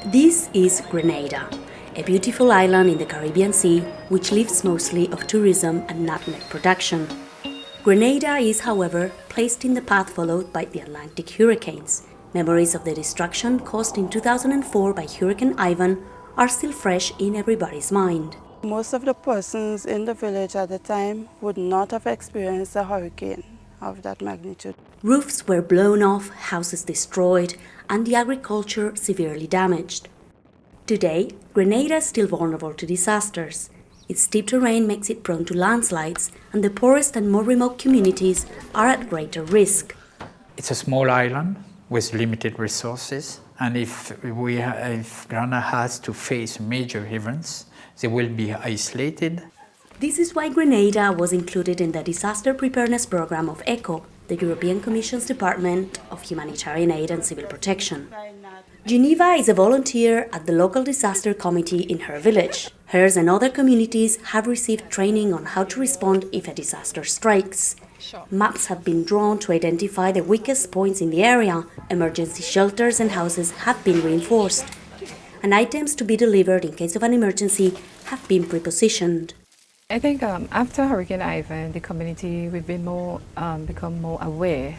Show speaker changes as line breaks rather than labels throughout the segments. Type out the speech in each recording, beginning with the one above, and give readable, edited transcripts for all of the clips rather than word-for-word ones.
This is Grenada, a beautiful island in the Caribbean Sea which lives mostly of tourism and nutmeg production. Grenada is, however, placed in the path followed by the Atlantic hurricanes. Memories of the destruction caused in 2004 by Hurricane Ivan are still fresh in everybody's mind.
Most of the persons in the village at the time would not have experienced a hurricane of that magnitude.
Roofs were blown off, houses destroyed, and the agriculture severely damaged. Today, Grenada is still vulnerable to disasters. Its steep terrain makes it prone to landslides, and the poorest and more remote communities are at greater risk.
It's a small island with limited resources, and if Grenada has to face major events, they will be isolated.
This is why Grenada was included in the Disaster Preparedness Program of ECHO, the European Commission's Department of Humanitarian Aid and Civil Protection. Geneva is a volunteer at the local disaster committee in her village. Hers and other communities have received training on how to respond if a disaster strikes. Maps have been drawn to identify the weakest points in the area. Emergency shelters and houses have been reinforced. And items to be delivered in case of an emergency have been prepositioned.
I think after Hurricane Ivan, the community, we've been become more aware,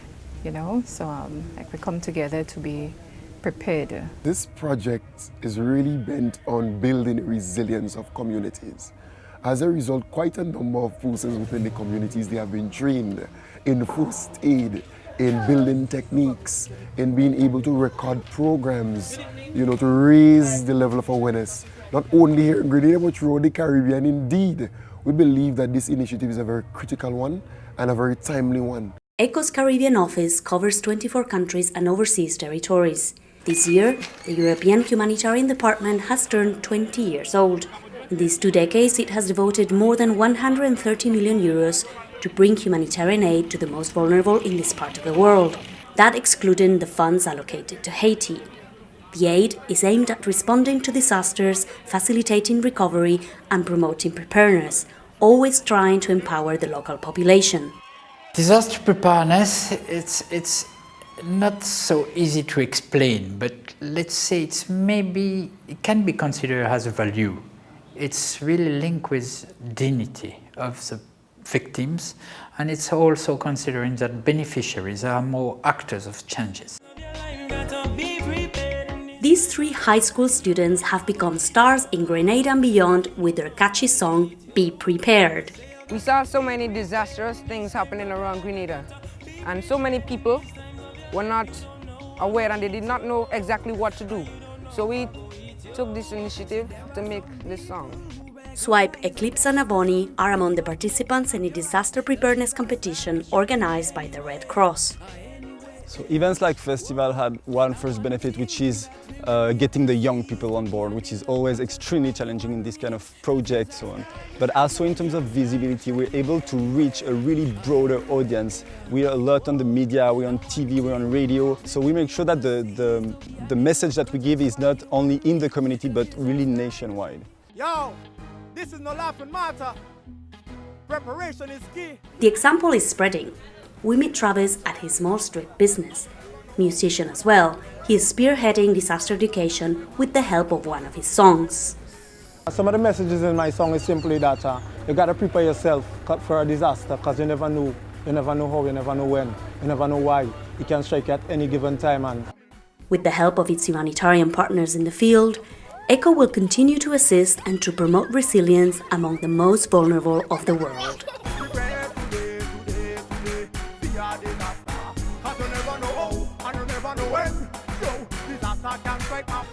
so we come together to be prepared.
This project is really bent on building resilience of communities. As a result, quite a number of persons within the communities, they have been trained in first aid, in building techniques, in being able to record programs, to raise the level of awareness, not only here in Grenada, but throughout the Caribbean. Indeed, we believe that this initiative is a very critical one and a very timely one.
ECHO's Caribbean office covers 24 countries and overseas territories. This year, the European Humanitarian Department has turned 20 years old. In these 2 decades, it has devoted more than 130 million euros to bring humanitarian aid to the most vulnerable in this part of the world, that excluding the funds allocated to Haiti. The aid is aimed at responding to disasters, facilitating recovery and promoting preparedness, always trying to empower the local population.
Disaster preparedness, it's not so easy to explain, but let's say it can be considered as a value. It's really linked with dignity of the victims, and it's also considering that beneficiaries are more actors of changes.
These 3 high school students have become stars in Grenada and beyond with their catchy song, Be Prepared.
We saw so many disastrous things happening around Grenada, and so many people were not aware and they did not know exactly what to do. So we took this initiative to make this song.
Swipe, Eclipse and Avoni are among the participants in a disaster preparedness competition organized by the Red Cross.
So events like festival had one first benefit, which is getting the young people on board, which is always extremely challenging in this kind of project. So on. But also in terms of visibility, we're able to reach a really broader audience. We're a lot on the media, we're on TV, we're on radio. So we make sure that the message that we give is not only in the community, but really nationwide.
Yo, this is no laughing matter. Preparation is key.
The example is spreading. We meet Travis at his small street business. Musician as well, he is spearheading disaster education with the help of one of his songs.
Some of the messages in my song is simply that you gotta prepare yourself for a disaster, because you never know how, you never know when, you never know why. It can strike at any given time. And
with the help of its humanitarian partners in the field, ECHO will continue to assist and to promote resilience among the most vulnerable of the world.
you never know how, and you never know when. Yo, disaster can strike.